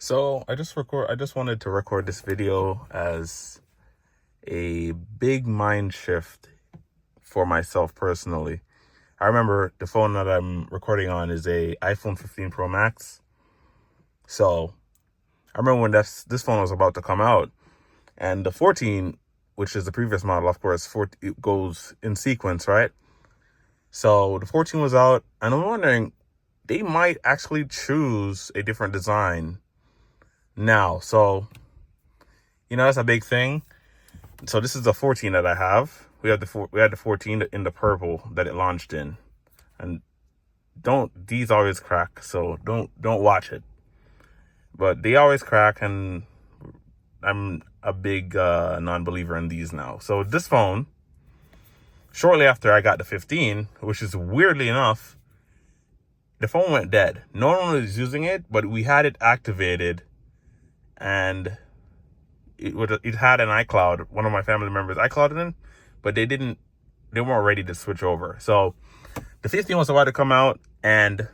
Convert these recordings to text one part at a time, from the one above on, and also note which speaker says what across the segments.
Speaker 1: So I just wanted to record this video as a big mind shift for myself personally. I remember the phone that I'm recording on is a iPhone 15 Pro Max. So I remember when this phone was about to come out, and the 14, which is the previous model, of course, it goes in sequence, right? So the 14 was out, and I'm wondering, they might actually choose a different design now. So, that's a big thing. So this is the 14 that I have. We had the 14 in the purple that it launched in, and these always crack. So don't watch it. But they always crack, and I'm a big non-believer in these now. So this phone, shortly after I got the 15, which is weirdly enough, the phone went dead. No one was using it, but we had it activated, and it had an iCloud, one of my family members iCloud in, but they weren't ready to switch over. So the 15 was about to come out, and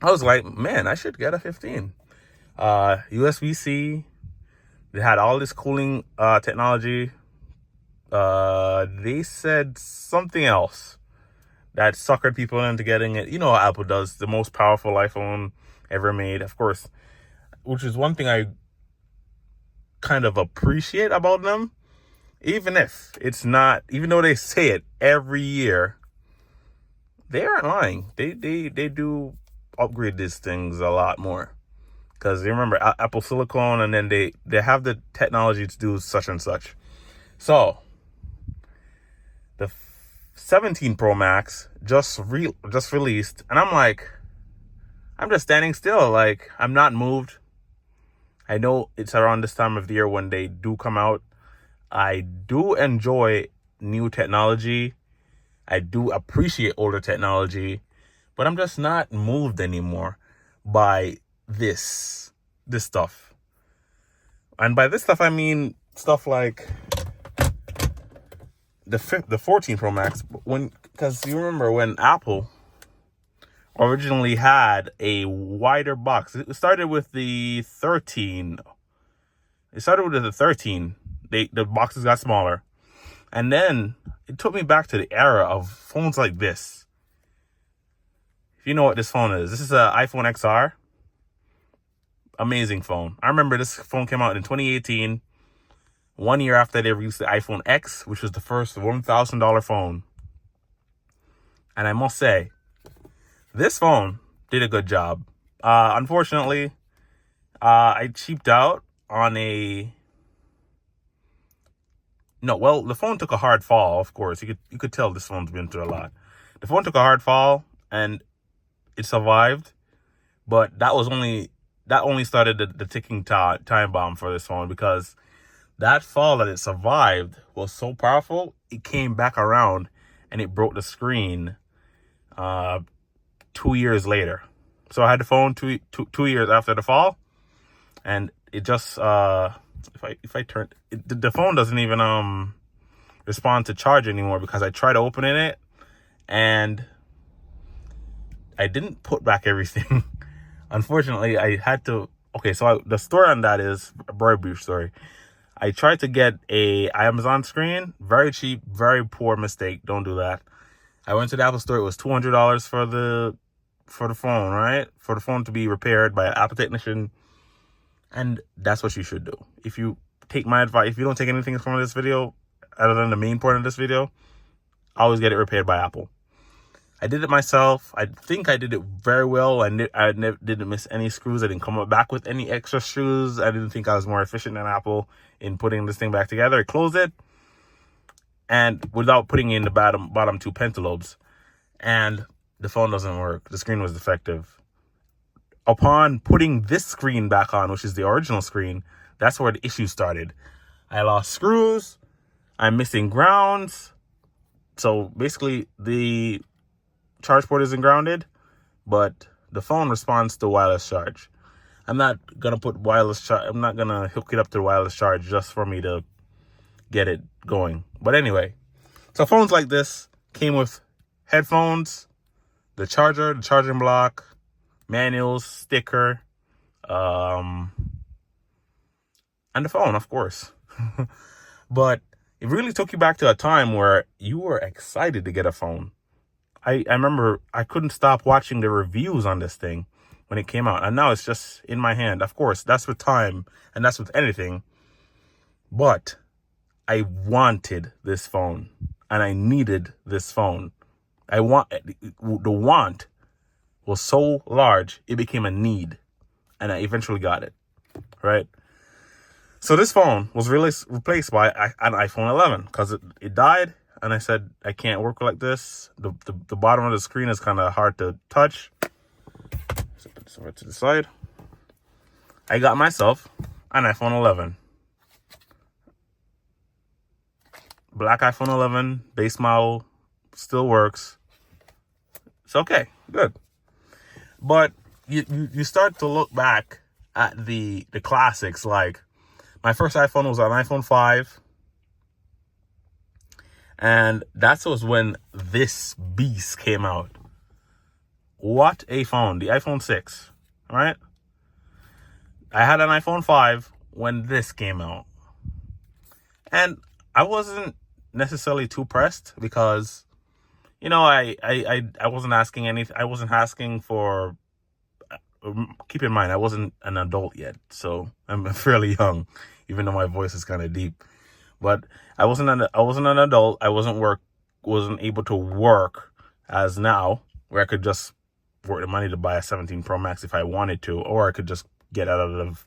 Speaker 1: I was like, man, I should get a 15. USB-C. They had all this cooling technology. They said something else that suckered people into getting it. You know how Apple does, the most powerful iPhone ever made, of course, which is one thing I kind of appreciate about them. Even if it's not, even though they say it every year, they aren't lying. They do upgrade these things a lot more. Because you remember Apple Silicon, and then they have the technology to do such and such. So the 17 Pro Max just released, and I'm just standing still. Like, I'm not moved. I know it's around this time of the year when they do come out. I do enjoy new technology. I do appreciate older technology, but I'm just not moved anymore by this stuff. And by this stuff, I mean stuff like the 14 Pro Max. Because you remember when Apple originally had a wider box. It started with the 13. It started with the 13. The boxes got smaller. And then it took me back to the era of phones like this. If you know what this phone is, this is an iPhone XR. Amazing phone. I remember this phone came out in 2018, 1 year after they released the iPhone X, which was the first $1,000 phone. And I must say, this phone did a good job. Unfortunately, I cheaped out on the phone took a hard fall, of course. You could tell this phone's been through a lot. The phone took a hard fall, and it survived, but that only started the ticking time bomb for this phone, because that fall that it survived was so powerful, it came back around and it broke the screen 2 years later. So I had the phone two years after the fall, and it just if I turn it, the phone doesn't even respond to charge anymore, because I tried opening it and I didn't put back everything. Unfortunately, I had to. Okay, so the story on that is a very brief story. I tried to get a Amazon screen, very cheap, very poor mistake. Don't do that. I went to the Apple store. It was $200 for the phone, right? For the phone to be repaired by an Apple technician. And that's what you should do. If you take my advice, if you don't take anything from this video, other than the main point of this video, always get it repaired by Apple. I did it myself. I think I did it very well. I didn't miss any screws. I didn't come back with any extra screws. I didn't think I was more efficient than Apple in putting this thing back together. I closed it, and without putting in the bottom two pentalobes, and the phone doesn't work. The screen was defective. Upon putting this screen back on, which is the original screen, that's where the issue started. I lost screws. I'm missing grounds. So basically, the charge port isn't grounded, but the phone responds to wireless charge. I'm not gonna put wireless charge. I'm not gonna hook it up to wireless charge just for me to get it going. But anyway, so phones like this came with headphones, the charger, the charging block, manuals, sticker, and the phone, of course. But it really took you back to a time where you were excited to get a phone. I remember I couldn't stop watching the reviews on this thing when it came out. And now it's just in my hand. Of course, that's with time and that's with anything. But I wanted this phone and I needed this phone. The want was so large, it became a need. And I eventually got it, right? So this phone was replaced by an iPhone 11 because it died. And I said, I can't work like this. The bottom of the screen is kind of hard to touch. So put this over to the side. I got myself an iPhone 11. Black iPhone 11, base model, still works. It's okay, good. But you start to look back at the classics. Like, my first iPhone was an iPhone 5. And that was when this beast came out. What a phone. The iPhone 6, right? I had an iPhone 5 when this came out. And I wasn't necessarily too pressed because, you know, I wasn't asking anything. I wasn't asking for, keep in mind, I wasn't an adult yet. So I'm fairly young, even though my voice is kind of deep. But I wasn't an adult. I wasn't able to work as now, where I could just work the money to buy a 17 Pro Max if I wanted to, or I could just get out of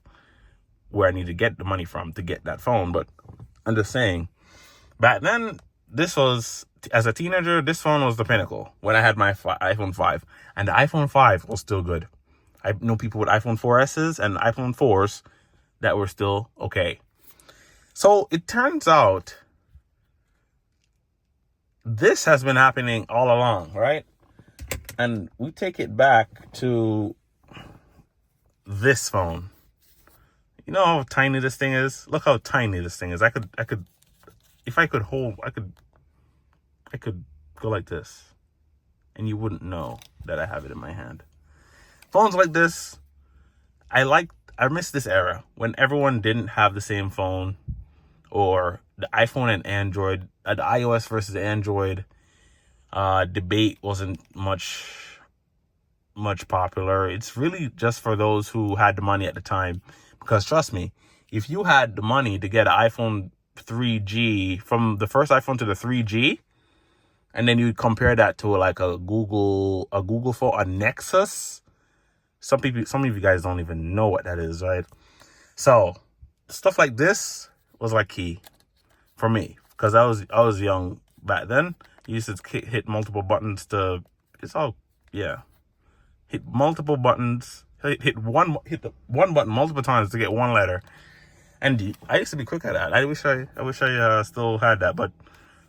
Speaker 1: where I need to get the money from to get that phone. But I'm just saying, back then, this was, as a teenager, this phone was the pinnacle when I had my iPhone 5. And the iPhone 5 was still good. I know people with iPhone 4Ss and iPhone 4s that were still okay. So it turns out this has been happening all along, right? And we take it back to this phone. You know how tiny this thing is? Look how tiny this thing is. I could, if I could hold, I could go like this and you wouldn't know that I have it in my hand. Phones like this, I miss this era when everyone didn't have the same phone. Or the iPhone and Android, the iOS versus Android debate wasn't much popular. It's really just for those who had the money at the time. Because trust me, if you had the money to get an iPhone 3G, from the first iPhone to the 3G, and then you compare that to like a Google phone, a Nexus. Some of you guys don't even know what that is, right? So stuff like this was like key for me because I was young back then. You used to hit multiple buttons to, hit multiple buttons, hit the one button multiple times to get one letter. And I used to be quick at that. I wish I still had that, but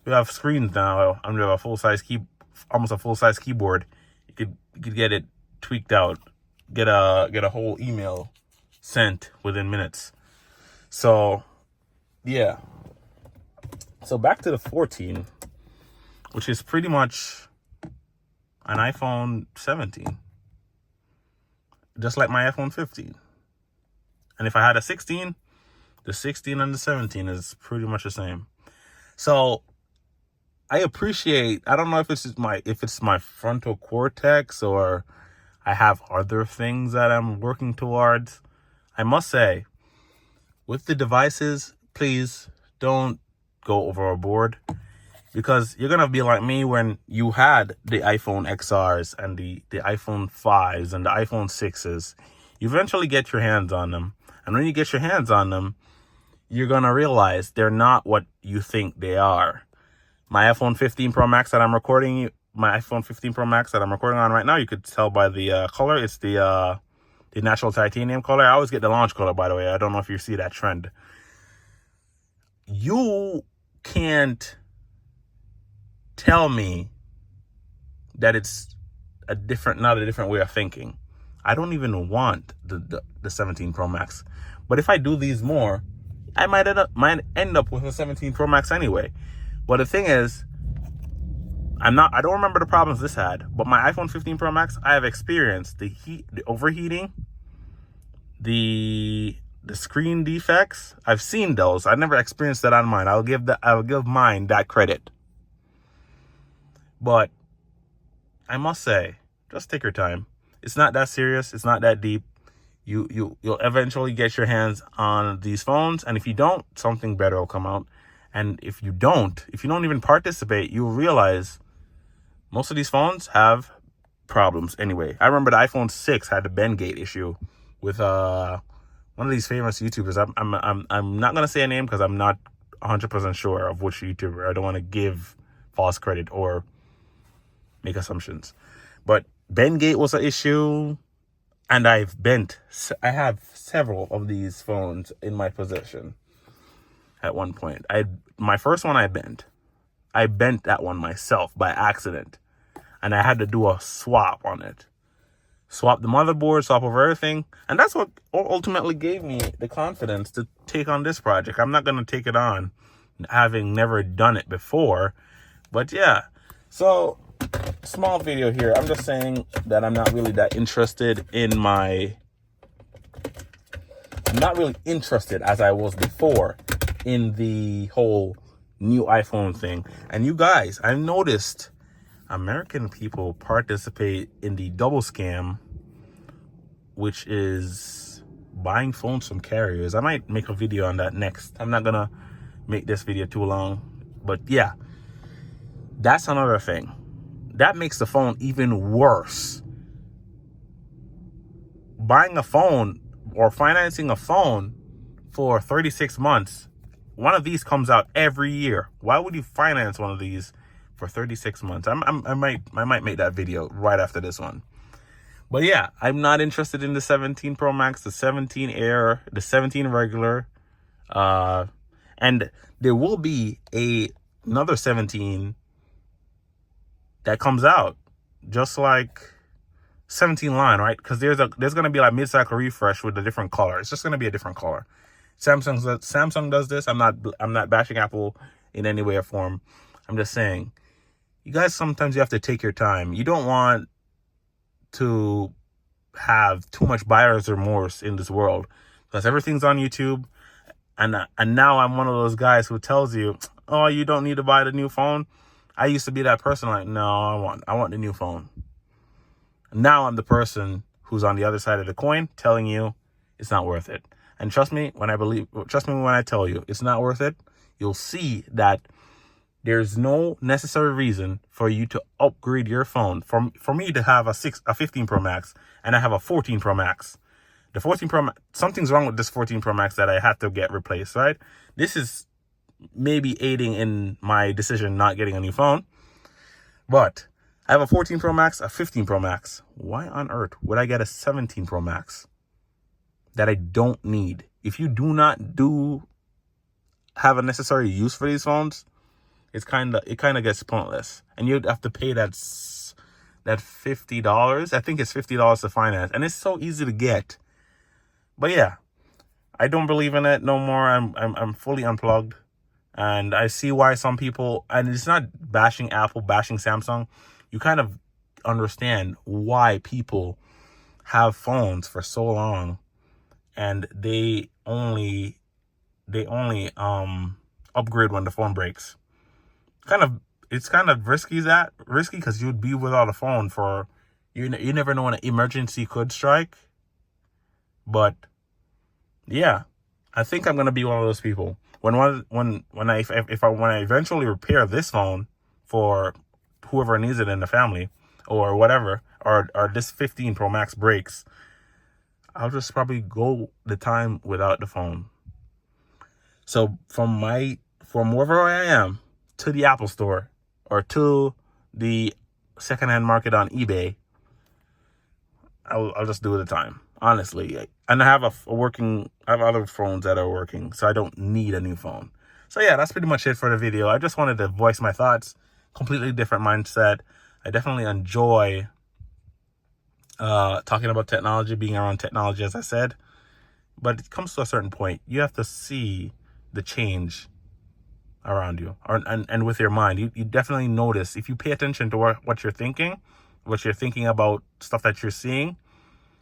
Speaker 1: we have screens now. We have almost a full size keyboard. You could get it tweaked out, get a whole email sent within minutes. So yeah. So back to the 14, which is pretty much an iPhone 17. Just like my iPhone 15. And if I had a 16, the 16 and the 17 is pretty much the same. So I don't know if it's my frontal cortex or I have other things that I'm working towards. I must say, with the devices, please don't go overboard because you're going to be like me when you had the iPhone XRs and the iPhone 5s and the iPhone 6s. You eventually get your hands on them. And when you get your hands on them, you're going to realize they're not what you think they are. My iPhone 15 Pro Max that I'm recording on right now, you could tell by the color. It's the natural titanium color. I always get the launch color, by the way. I don't know if you see that trend. You can't tell me that it's not a different way of thinking. I don't even want the 17 Pro Max. But if I do these more, I might end up with a 17 Pro Max anyway. But the thing is, I don't remember the problems this had, but my iPhone 15 Pro Max, I have experienced the overheating The screen defects, I've seen those. I never experienced that on mine. I'll give mine that credit. But I must say, just take your time. It's not that serious. It's not that deep. You'll eventually get your hands on these phones, and if you don't, something better will come out. And if you don't even participate, you'll realize most of these phones have problems anyway. I remember the iPhone 6 had the Bendgate issue with one of these famous YouTubers. I'm not gonna say a name because I'm not 100% sure of which YouTuber. I don't want to give false credit or make assumptions. But Bendgate was an issue, and I have several of these phones in my possession. At one point, my first one I bent that one myself by accident, and I had to do a swap on it. Swap the motherboard, swap over everything. And that's what ultimately gave me the confidence to take on this project. I'm not going to take it on having never done it before. But yeah, so small video here. I'm just saying that I'm not really that interested I'm not really interested as I was before in the whole new iPhone thing. And you guys, I've noticed American people participate in the double scam, which is buying phones from carriers. I might make a video on that next. I'm not gonna make this video too long, but yeah, that's another thing that makes the phone even worse. Buying a phone or financing a phone for 36 months. One of these comes out every year. Why would you finance one of these for 36 months? I might make that video right after this one. But yeah, I'm not interested in the 17 Pro Max, the 17 Air, the 17 regular. And there will be another 17 that comes out, just like 17 line, right? Because there's going to be like mid-cycle refresh with a different color. It's just going to be a different color. Samsung does this. I'm not bashing Apple in any way or form. I'm just saying, you guys, sometimes you have to take your time. You don't want to have too much buyer's remorse in this world, because everything's on YouTube. And now I'm one of those guys who tells you, oh, you don't need to buy the new phone. I used to be that person, like, no, I want the new phone. Now I'm the person who's on the other side of the coin telling you it's not worth it. And trust me when I tell you it's not worth it, you'll see that there's no necessary reason for you to upgrade your phone. For me to have a 15 Pro Max and I have a 14 Pro Max. The 14 Pro Max, something's wrong with this 14 Pro Max that I had to get replaced, right? This is maybe aiding in my decision not getting a new phone. But I have a 14 Pro Max, a 15 Pro Max. Why on earth would I get a 17 Pro Max that I don't need? If you do not have a necessary use for these phones, it kind of gets pointless, and you'd have to pay that $50. I think it's $50 to finance, and it's so easy to get. But yeah, I don't believe in it no more. I'm fully unplugged, and I see why some people, and it's not bashing Apple, bashing Samsung. You kind of understand why people have phones for so long, and they only upgrade when the phone breaks. It's kind of risky because you'd be without a phone for you never know when an emergency could strike. But yeah, I think I'm gonna be one of those people. When I eventually repair this phone for whoever needs it in the family or whatever, or this 15 Pro Max breaks, I'll just probably go the time without the phone. So from wherever I am to the Apple Store or to the secondhand market on eBay, I'll just do the time, honestly. And I have I have other phones that are working, so I don't need a new phone. So yeah, that's pretty much it for the video. I just wanted to voice my thoughts. Completely different mindset. I definitely enjoy talking about technology, being around technology, as I said. But it comes to a certain point, you have to see the change around you, and with your mind. You definitely notice, if you pay attention to what you're thinking about stuff that you're seeing,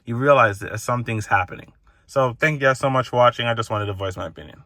Speaker 1: you realize that something's happening. So thank you guys so much for watching. I just wanted to voice my opinion.